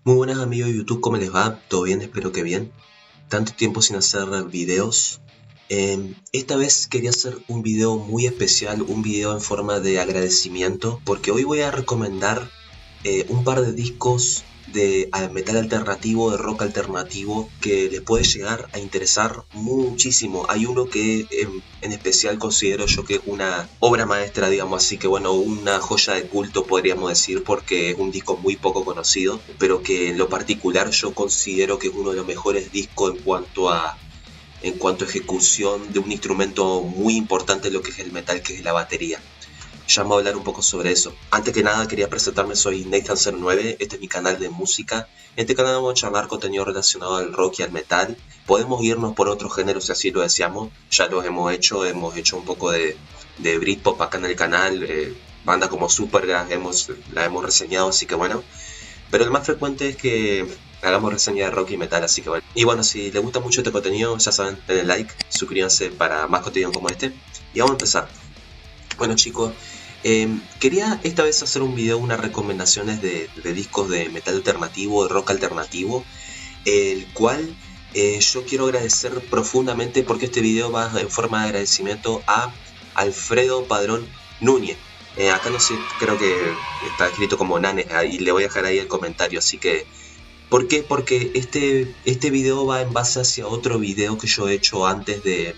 Muy buenas amigos de YouTube, ¿cómo les va? ¿Todo bien? Espero que bien. Tanto tiempo sin hacer videos. Esta vez quería hacer un video muy especial, un video en forma de agradecimiento, porque hoy voy a recomendar un par de discos de metal alternativo, de rock alternativo, que les puede llegar a interesar muchísimo. Hay uno que en especial considero yo que es una obra maestra, digamos así, que bueno, una joya de culto podríamos decir, porque es un disco muy poco conocido, pero que en lo particular yo considero que es uno de los mejores discos en cuanto a ejecución de un instrumento muy importante en lo que es el metal, que es la batería. Ya vamos a hablar un poco sobre eso. Antes que nada quería presentarme, soy Nathan09, este es mi canal de música. En este canal vamos a charlar contenido relacionado al rock y al metal. Podemos irnos por otros géneros si así lo deseamos, ya los hemos hecho un poco de Britpop acá en el canal, bandas como Supergrass la hemos reseñado, así que bueno. Pero el más frecuente es que hagamos reseña de rock y metal, así que bueno. Y bueno, si les gusta mucho este contenido, ya saben, denle like, suscríbanse para más contenido como este. Y vamos a empezar. Bueno chicos, quería esta vez hacer un video, unas recomendaciones de discos de metal alternativo, de rock alternativo, el cual yo quiero agradecer profundamente, porque este video va en forma de agradecimiento a Alfredo Padrón Núñez. Acá no sé, creo que está escrito como Nane, y le voy a dejar ahí el comentario, así que... ¿Por qué? Porque este video va en base hacia otro video que yo he hecho antes de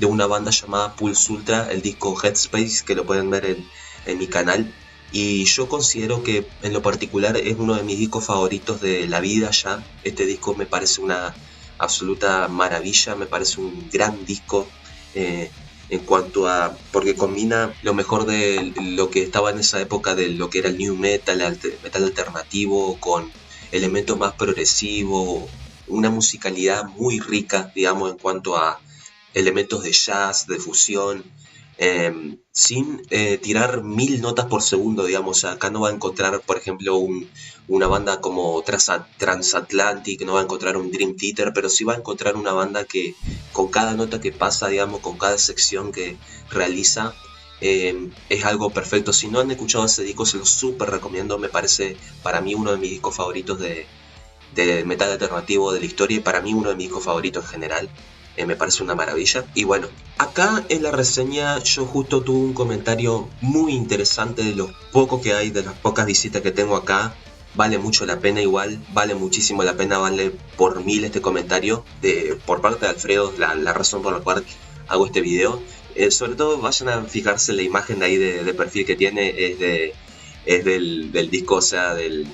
una banda llamada Pulse Ultra, el disco Headspace, que lo pueden ver en mi canal. Y yo considero que en lo particular es uno de mis discos favoritos de la vida ya. Este disco me parece una absoluta maravilla, me parece un gran disco en cuanto a... porque combina lo mejor de lo que estaba en esa época, de lo que era el new metal, metal alternativo, con elementos más progresivos, una musicalidad muy rica, digamos, en cuanto a elementos de jazz, de fusión, sin tirar 1000 notas por segundo, digamos. Acá no va a encontrar, por ejemplo, una banda como Transatlantic, no va a encontrar un Dream Theater, pero sí va a encontrar una banda que con cada nota que pasa, digamos, con cada sección que realiza, es algo perfecto. Si no han escuchado ese disco, se lo súper recomiendo. Me parece para mí uno de mis discos favoritos de metal alternativo de la historia, y para mí uno de mis discos favoritos en general. Me parece una maravilla. Y bueno, acá en la reseña yo justo tuve un comentario muy interesante, de los pocos que hay, de las pocas visitas que tengo acá. Vale mucho la pena, igual, vale muchísimo la pena, vale por 1000 este comentario por parte de Alfredo, la razón por la cual hago este video. Sobre todo vayan a fijarse en la imagen de ahí de perfil que tiene, es del disco, o sea, del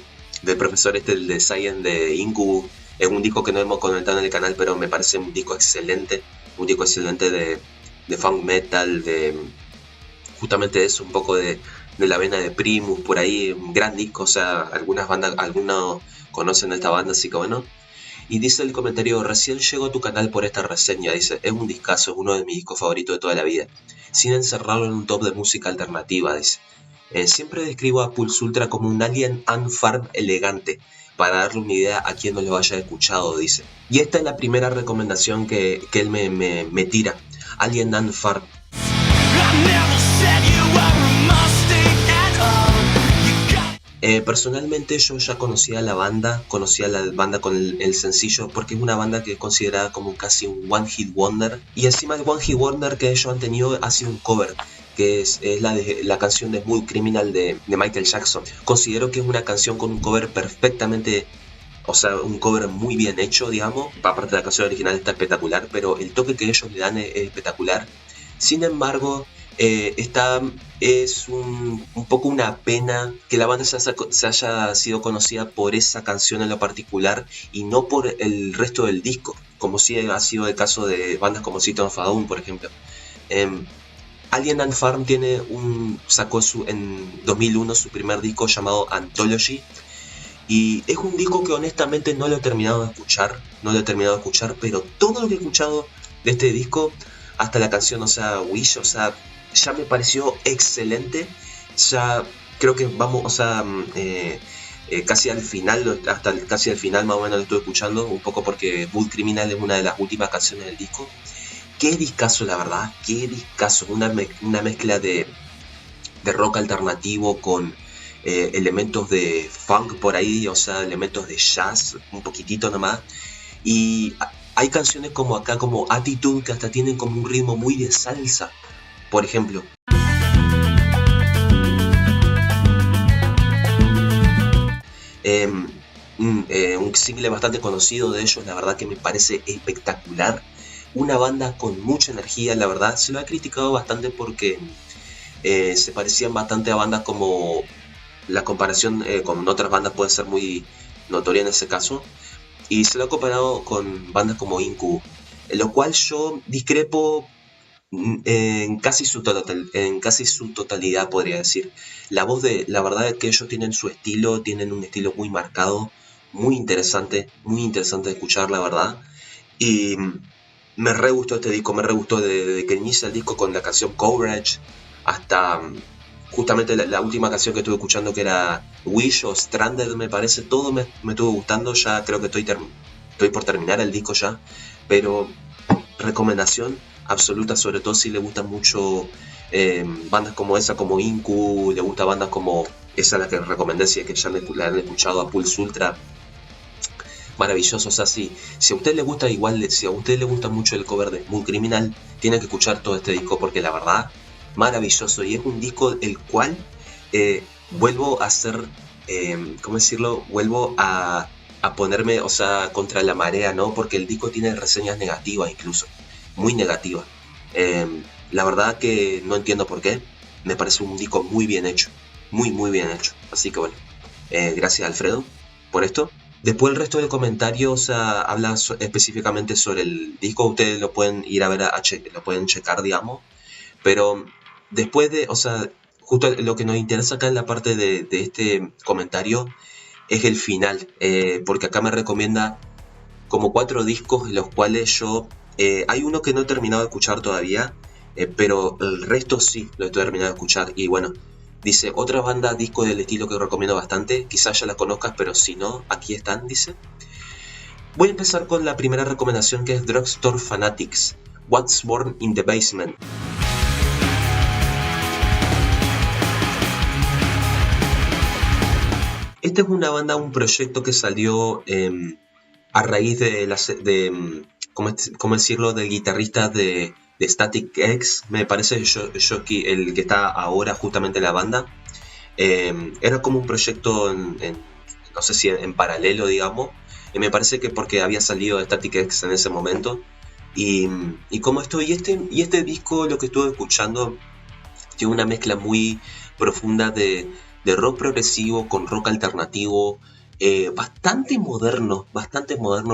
profesor el de Science de Incubus. Es un disco que no hemos comentado en el canal, pero me parece un disco excelente de funk metal, justamente eso, un poco de la vena de Primus, por ahí, un gran disco, o sea, algunos conocen a esta banda, así que bueno. Y dice el comentario: recién llego a tu canal por esta reseña, dice, es un discazo, es uno de mis discos favoritos de toda la vida, sin encerrarlo en un top de música alternativa, dice. Siempre describo a Pulse Ultra como un Alien Ant Farm elegante, para darle una idea a quien no lo haya escuchado, dice. Y esta es la primera recomendación que él me tira: Alien Ant Farm. Personalmente yo ya conocía la banda con el sencillo, porque es una banda que es considerada como casi un One Hit Wonder, y encima el One Hit Wonder que ellos han tenido ha sido un cover, que es la canción de Smooth Criminal de Michael Jackson. Considero que es una canción con un cover perfectamente, o sea, un cover muy bien hecho, digamos. Aparte de la canción original está espectacular, pero el toque que ellos le dan es espectacular. Sin embargo, es un poco una pena que la banda se haya sido conocida por esa canción en lo particular y no por el resto del disco, como sí ha sido el caso de bandas como System of a Down, por ejemplo. Alien Ant Farm sacó en 2001 su primer disco llamado Anthology, y es un disco que honestamente no lo he terminado de escuchar, pero todo lo que he escuchado de este disco, hasta la canción, o sea, Wish, o sea, ya me pareció excelente. Ya creo que vamos, o sea, casi al final más o menos lo estoy escuchando un poco, porque Smooth Criminal es una de las últimas canciones del disco, qué discazo, la verdad, qué discazo. Una mezcla de rock alternativo con elementos de funk por ahí, o sea, elementos de jazz, un poquitito nomás. Y hay canciones como acá, como Attitude, que hasta tienen como un ritmo muy de salsa, por ejemplo. Un single bastante conocido de ellos, la verdad que me parece espectacular. Una banda con mucha energía, la verdad. Se lo ha criticado bastante porque se parecían bastante a bandas como... La comparación con otras bandas puede ser muy notoria en ese caso. Y se lo ha comparado con bandas como Incubus, en lo cual yo discrepo en casi su totalidad, podría decir. La verdad es que ellos tienen su estilo, tienen un estilo muy marcado, muy interesante de escuchar, la verdad. Y me re gustó este disco, me re gustó desde que inicia el disco con la canción Courage hasta justamente la última canción que estuve escuchando, que era Wish o Stranded, me parece. Todo me estuvo gustando. Ya creo que estoy por terminar el disco ya, pero recomendación absoluta, sobre todo si le gustan mucho bandas como esa, como Incubus, le gusta bandas como esa, la que recomendé, si es que ya la han escuchado, a Pulse Ultra. Maravilloso. O sea, si a usted le gusta si a usted le gusta mucho el cover de Smooth Criminal, tiene que escuchar todo este disco, porque la verdad, maravilloso. Y es un disco el cual vuelvo a hacer, ¿cómo decirlo? Vuelvo a ponerme, o sea, contra la marea, ¿no? Porque el disco tiene reseñas negativas, incluso muy negativas. La verdad que no entiendo por qué. Me parece un disco muy bien hecho, muy bien hecho. Así que bueno, gracias Alfredo por esto. Después el resto del comentario, o sea, habla específicamente sobre el disco. Ustedes lo pueden ir a ver, lo pueden checar, digamos. Pero después de, o sea, justo lo que nos interesa acá en la parte de este comentario es el final, porque acá me recomienda como 4 discos, en los cuales yo, hay uno que no he terminado de escuchar todavía, pero el resto sí lo he terminado de escuchar. Y bueno, dice, otra banda, disco del estilo que recomiendo bastante, quizás ya la conozcas, pero si no, aquí están, dice. Voy a empezar con la primera recomendación, que es Drugstore Fanatics, What's Born in the Basement. Esta es una banda, un proyecto que salió a raíz de ¿cómo decirlo? Del guitarrista de Static X, me parece, el que está ahora justamente en la banda. Era como un proyecto no sé si en paralelo, digamos. Y me parece que porque había salido de Static X en ese momento. Y como esto, y este disco, lo que estuve escuchando, tiene una mezcla muy profunda de rock progresivo con rock alternativo, bastante moderno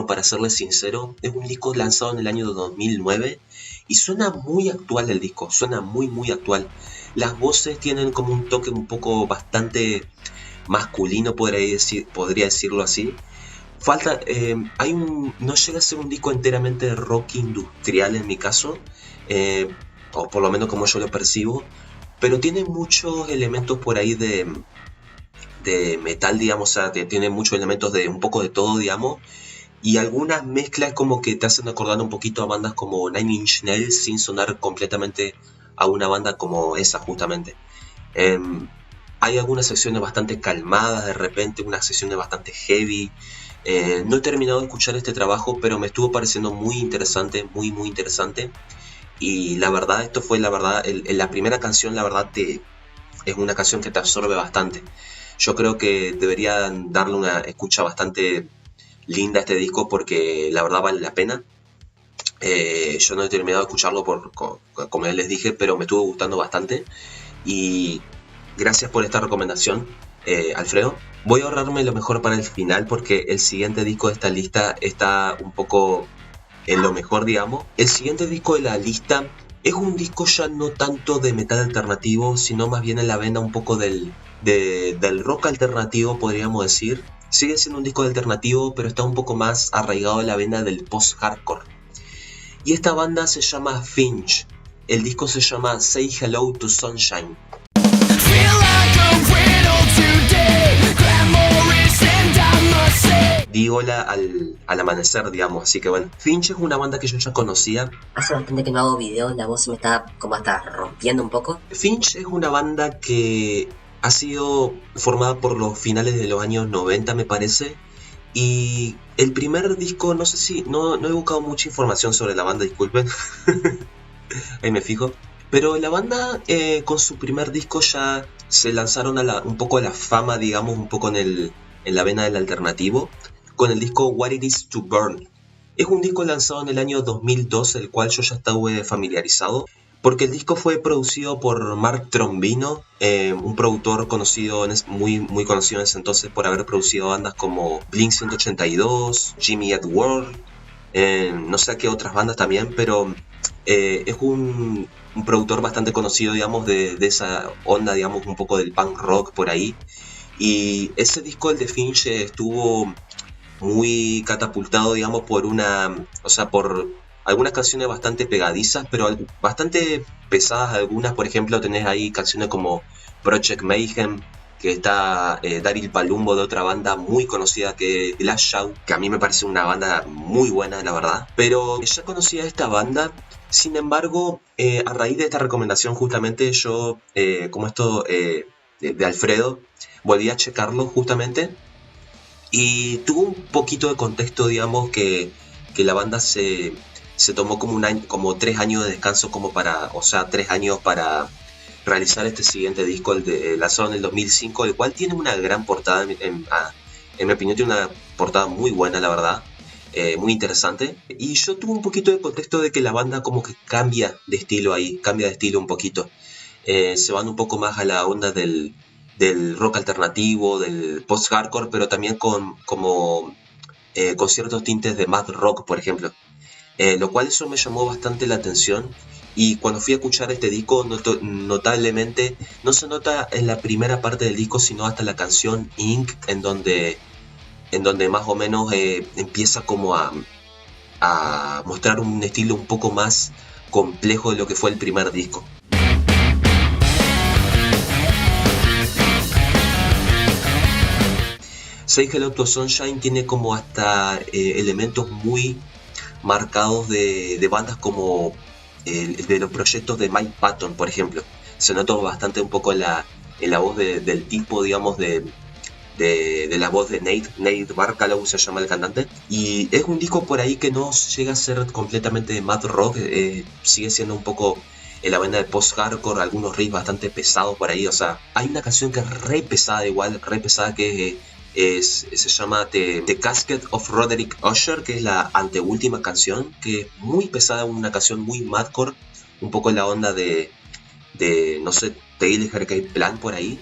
para serles sincero. Es un disco lanzado en el año 2009 y suena muy actual el disco, suena muy actual. Las voces tienen como un toque un poco bastante masculino, podría decirlo así. No llega a ser un disco enteramente de rock industrial en mi caso, o por lo menos como yo lo percibo, pero tiene muchos elementos por ahí de metal, digamos. O sea, tiene muchos elementos de un poco de todo, digamos, y algunas mezclas como que te hacen acordar un poquito a bandas como Nine Inch Nails, sin sonar completamente a una banda como esa, justamente. Hay algunas secciones bastante calmadas, de repente unas secciones bastante heavy. No he terminado de escuchar este trabajo, pero me estuvo pareciendo muy interesante, muy interesante. Y la verdad, esto fue la verdad, la primera canción, la verdad, es una canción que te absorbe bastante. Yo creo que deberían darle una escucha bastante linda a este disco, porque la verdad vale la pena. Yo no he terminado de escucharlo como ya les dije, pero me estuvo gustando bastante. Y gracias por esta recomendación, Alfredo. Voy a ahorrarme lo mejor para el final, porque el siguiente disco de esta lista está un poco en lo mejor, digamos. El siguiente disco de la lista es un disco ya no tanto de metal alternativo, sino más bien en la vena un poco del rock alternativo, podríamos decir. Sigue siendo un disco alternativo, pero está un poco más arraigado en la vena del post-hardcore. Y esta banda se llama Finch. El disco se llama Say Hello to Sunshine. Vígola al amanecer, digamos. Así que bueno, Finch es una banda que yo ya conocía. Hace bastante que no hago videos, la voz se me está como hasta rompiendo un poco. Finch es una banda que ha sido formada por los finales de los años 90, me parece. Y el primer disco, no sé si... No he buscado mucha información sobre la banda, disculpen. Ahí me fijo. Pero la banda con su primer disco ya se lanzaron un poco a la fama, digamos, un poco en la vena del alternativo, con el disco What It Is to Burn. Es un disco lanzado en el año 2002, el cual yo ya estaba familiarizado, porque el disco fue producido por Mark Trombino, un productor conocido muy conocido en ese entonces por haber producido bandas como Blink-182, Jimmy Eat World, no sé qué otras bandas también, pero es un productor bastante conocido, digamos, de esa onda, digamos, un poco del punk rock por ahí. Y ese disco, el de Finch, estuvo muy catapultado, digamos, por algunas canciones bastante pegadizas, pero bastante pesadas algunas. Por ejemplo, tenés ahí canciones como Project Mayhem, que está Daryl Palumbo, de otra banda muy conocida que es Glassjaw, que a mí me parece una banda muy buena, la verdad. Pero ya conocía esta banda. Sin embargo, a raíz de esta recomendación, justamente yo, de Alfredo, volví a checarlo justamente y tuvo un poquito de contexto, digamos, que la banda se tomó como 3 años de descanso, 3 años para realizar este siguiente disco, lanzado en el 2005, el cual tiene una gran portada, en mi opinión tiene una portada muy buena, la verdad. Muy interesante, y yo tuve un poquito de contexto de que la banda como que cambia de estilo un poquito, se van un poco más a la onda del rock alternativo, del post-hardcore, pero también con ciertos tintes de mad rock, por ejemplo, lo cual eso me llamó bastante la atención. Y cuando fui a escuchar este disco, notablemente no se nota en la primera parte del disco, sino hasta la canción Ink, en donde más o menos empieza como a mostrar un estilo un poco más complejo de lo que fue el primer disco. Say Hello to Sunshine tiene como hasta elementos muy marcados de bandas como de los proyectos de Mike Patton, por ejemplo. Se nota bastante un poco en la voz del tipo, digamos, de la voz de Nate Barcalow, se llama el cantante. Y es un disco por ahí que no llega a ser completamente mad rock, sigue siendo un poco en la vena de post-hardcore, algunos riffs bastante pesados por ahí. O sea, hay una canción que es re pesada, que se llama The Casket of Roderick Usher, que es la anteúltima canción, que es muy pesada, una canción muy madcore, un poco en la onda de no sé, Taylor Hurricane Plan por ahí.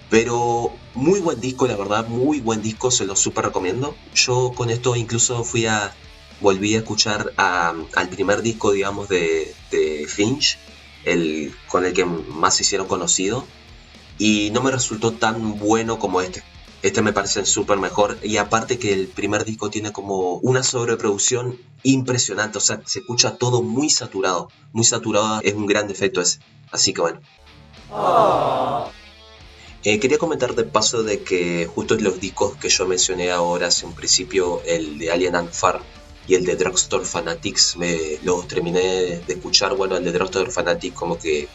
Pero muy buen disco, la verdad, muy buen disco, se lo súper recomiendo. Yo con esto incluso volví a escuchar al primer disco, digamos, de Finch, con el que más se hicieron conocido, y no me resultó tan bueno como este. Este me parece súper mejor, y aparte que el primer disco tiene como una sobreproducción impresionante, o sea, se escucha todo muy saturado, es un gran defecto ese, así que bueno. Quería comentar de paso de que justo los discos que yo mencioné ahora hace un principio, el de Alien Ant Farm y el de Drugstore Fanatics, los terminé de escuchar. Bueno, el de Drugstore Fanatics como que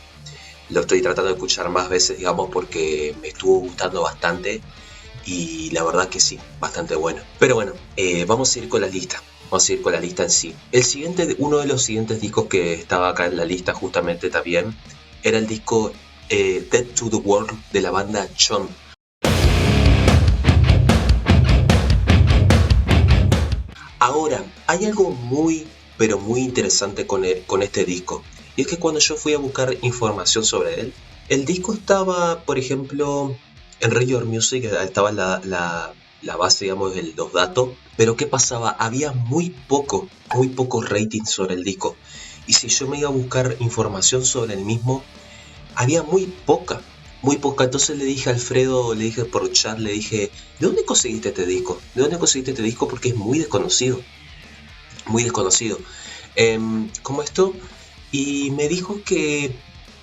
lo estoy tratando de escuchar más veces, digamos, porque me estuvo gustando bastante. Y la verdad que sí, bastante bueno. Pero bueno, vamos a ir con la lista. En sí. Uno de los siguientes discos que estaba acá en la lista justamente también era el disco Dead to the World de la banda Chum. Ahora, hay algo muy, pero muy interesante con este disco. Y es que cuando yo fui a buscar información sobre él, el disco estaba, por ejemplo, en Radio Music, estaba la base, digamos, de los datos. Pero ¿qué pasaba? Había muy poco rating sobre el disco. Y si yo me iba a buscar información sobre el mismo, había muy poca. Entonces le dije a Alfredo, le dije por chat, le dije, ¿de dónde conseguiste este disco? Porque es muy desconocido. ¿Cómo esto? Y me dijo que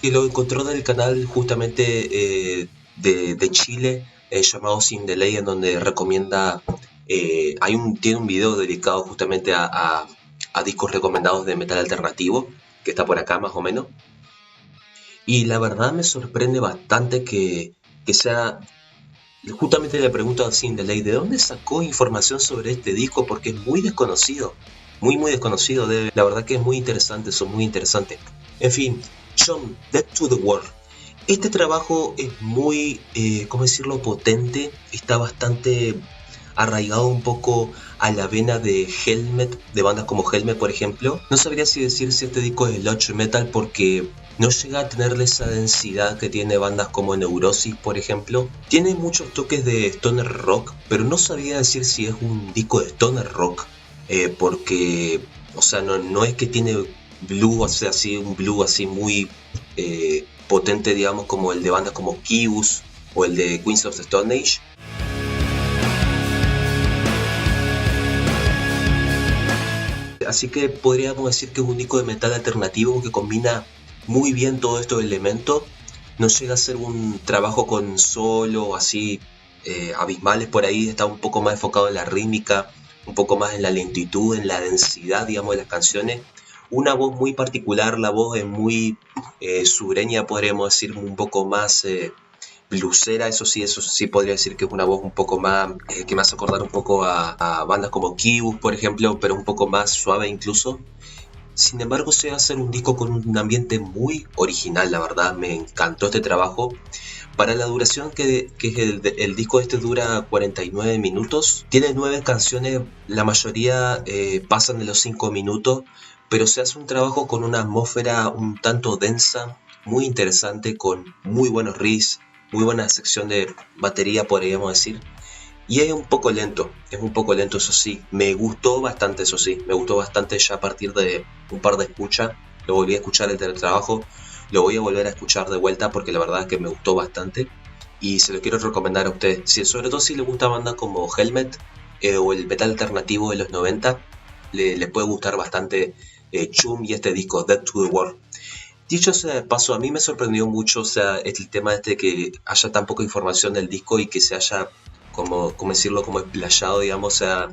que lo encontró en el canal justamente de Chile, llamado Sin Delay, en donde recomienda, tiene un video dedicado justamente a discos recomendados de metal alternativo, que está por acá más o menos. Y la verdad me sorprende bastante que sea. Justamente le pregunto a Sin Delay, ¿de dónde sacó información sobre este disco? Porque es muy desconocido, muy desconocido. La verdad que es muy interesante, son muy interesantes. En fin, Jump Dead to the World. Este trabajo es muy, ¿cómo decirlo?, potente. Está bastante arraigado un poco a la vena de Helmet, de bandas como Helmet, por ejemplo. No sabría si decir si este disco es sludge metal porque no llega a tener esa densidad que tiene bandas como Neurosis, por ejemplo. Tiene muchos toques de stoner rock, pero no sabría decir si es un disco de stoner rock, porque, o sea, no es que tiene blue, o sea, así un blue así muy potente, digamos, como el de bandas como Kius o el de Queens of the Stone Age. Así que podríamos decir que es un disco de metal alternativo que combina muy bien todos estos elementos. No llega a ser un trabajo con solo así abismales por ahí. Está un poco más enfocado en la rítmica, un poco más en la lentitud, en la densidad, digamos, de las canciones. Una voz muy particular, la voz es muy sureña, podríamos decir, un poco más blusera. Eso sí podría decir que es una voz un poco más, que me hace acordar un poco a bandas como Kius, por ejemplo, pero un poco más suave incluso. Sin embargo, se va a hacer un disco con un ambiente muy original, la verdad, me encantó este trabajo. Para la duración que es el disco este dura 49 minutos, tiene 9 canciones, la mayoría pasan de los 5 minutos, pero se hace un trabajo con una atmósfera un tanto densa, muy interesante, con muy buenos riffs, muy buena sección de batería, podríamos decir. Y es un poco lento, eso sí. Me gustó bastante, eso sí. Me gustó bastante ya a partir de un par de escuchas. Lo volví a escuchar el teletrabajo. Lo voy a volver a escuchar de vuelta porque la verdad es que me gustó bastante. Y se lo quiero recomendar a ustedes. Sobre todo si les gusta bandas como Helmet o el metal alternativo de los 90. Le puede gustar bastante Chum y este disco, Dead to the World. Dicho sea de paso, a mí me sorprendió mucho, o sea, el tema de que haya tan poca información del disco y que se haya, como decirlo, como explayado, digamos, o sea,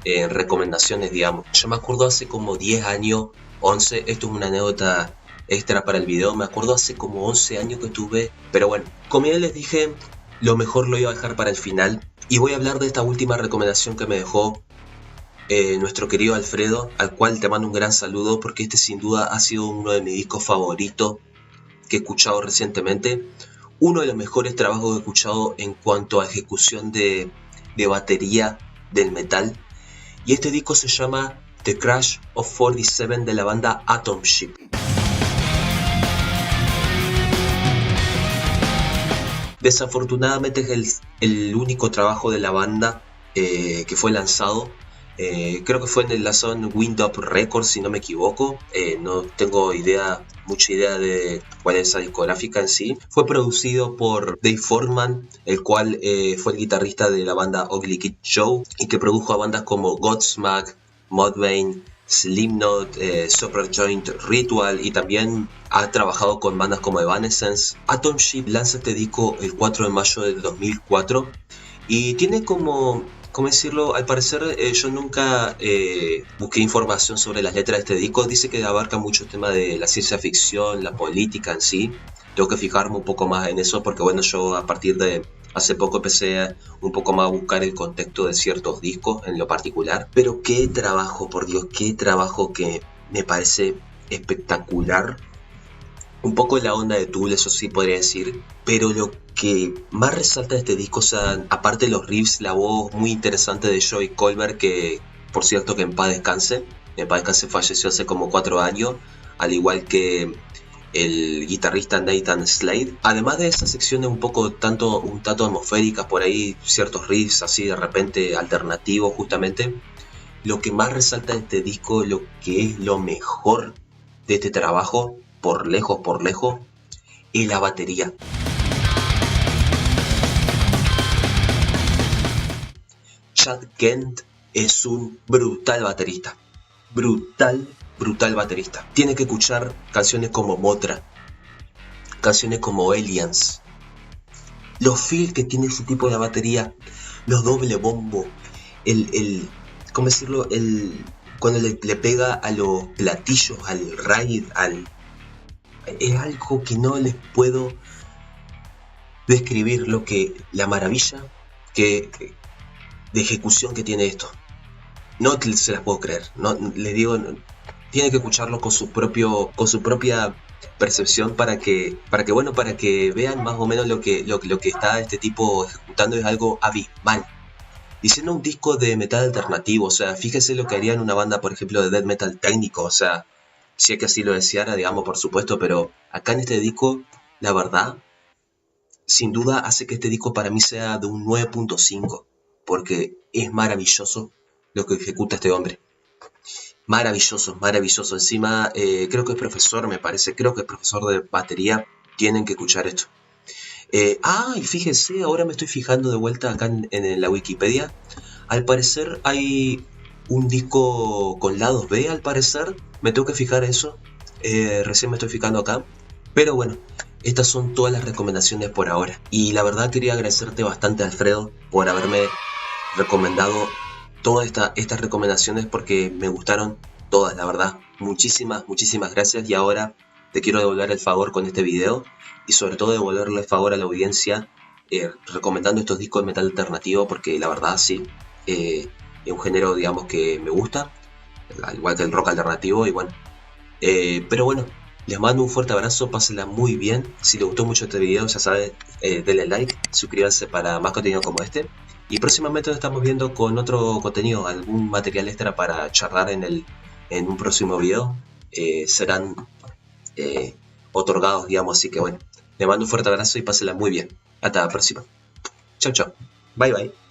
en recomendaciones, digamos. Yo me acuerdo hace como 10 años, 11, esto es una anécdota extra para el video, me acuerdo hace como 11 años que estuve, pero bueno, como ya les dije, lo mejor lo iba a dejar para el final, y voy a hablar de esta última recomendación que me dejó nuestro querido Alfredo, al cual te mando un gran saludo porque este sin duda ha sido uno de mis discos favoritos que he escuchado recientemente, uno de los mejores trabajos que he escuchado en cuanto a ejecución de batería del metal, y este disco se llama The Crash of 47 de la banda Atom Ship. Desafortunadamente es el único trabajo de la banda que fue lanzado. Creo que fue lanzado en Wind Up Records, si no me equivoco. No tengo mucha idea de cuál es esa discográfica en sí. Fue producido por Dave Foreman, el cual fue el guitarrista de la banda Ugly Kid Joe y que produjo a bandas como Godsmack, Mudvayne, Slipknot, Superjoint, Ritual, y también ha trabajado con bandas como Evanescence. Atom Ship lanza este disco el 4 de mayo del 2004 y tiene como decirlo, al parecer yo nunca busqué información sobre las letras de este disco. Dice que abarca mucho el tema de la ciencia ficción, la política en sí. Tengo que fijarme un poco más en eso porque bueno, yo a partir de hace poco empecé un poco más a buscar el contexto de ciertos discos en lo particular. Pero qué trabajo, por Dios, qué trabajo que me parece espectacular. Un poco la onda de Tool, eso sí podría decir, pero lo que más resalta de este disco, o sea, aparte de los riffs, la voz muy interesante de Joey Colbert, que por cierto que en paz descanse, falleció hace como 4 años, al igual que el guitarrista Nathan Slade. Además de esas secciones un tanto atmosféricas por ahí, ciertos riffs así de repente alternativos justamente, lo que más resalta de este disco, lo que es lo mejor de este trabajo, por lejos, y la batería. Chad Kent es un brutal baterista. Brutal baterista. Tiene que escuchar canciones como Mothra, canciones como Aliens, los feels que tiene ese tipo de batería, los doble bombo, ¿cómo decirlo? Cuando le pega a los platillos, al ride, es algo que no les puedo describir la maravilla de ejecución que tiene esto. No se las puedo creer. No, les digo, tienen que escucharlo con su propia percepción para que vean más o menos lo que está este tipo ejecutando. Es algo abismal. Y siendo un disco de metal alternativo, o sea, fíjese lo que haría en una banda, por ejemplo, de death metal técnico, o sea, si es que así lo deseara, digamos, por supuesto, pero acá en este disco, la verdad, sin duda hace que este disco para mí sea de un 9.5, porque es maravilloso lo que ejecuta este hombre. Maravilloso, maravilloso. Encima, creo que es profesor, me parece, creo que es profesor de batería. Tienen que escuchar esto. Y fíjense, ahora me estoy fijando de vuelta acá en la Wikipedia. Al parecer hay un disco con lados B, al parecer. Me tengo que fijar eso. Recién me estoy fijando acá. Pero bueno, estas son todas las recomendaciones por ahora. Y la verdad quería agradecerte bastante, Alfredo, por haberme recomendado todas estas recomendaciones, porque me gustaron todas, la verdad. Muchísimas gracias. Y ahora te quiero devolver el favor con este video. Y sobre todo devolverle el favor a la audiencia recomendando estos discos de metal alternativo, porque la verdad sí, es un género, digamos, que me gusta, al igual que el rock alternativo. Y bueno, pero bueno, les mando un fuerte abrazo, pásenla muy bien. Si les gustó mucho este video, ya saben, denle like, suscríbanse para más contenido como este. Y próximamente nos estamos viendo con otro contenido, algún material extra para charlar en un próximo video. Serán otorgados, digamos, así que bueno. Les mando un fuerte abrazo y pásenla muy bien. Hasta la próxima. Chao, chao. Bye, bye.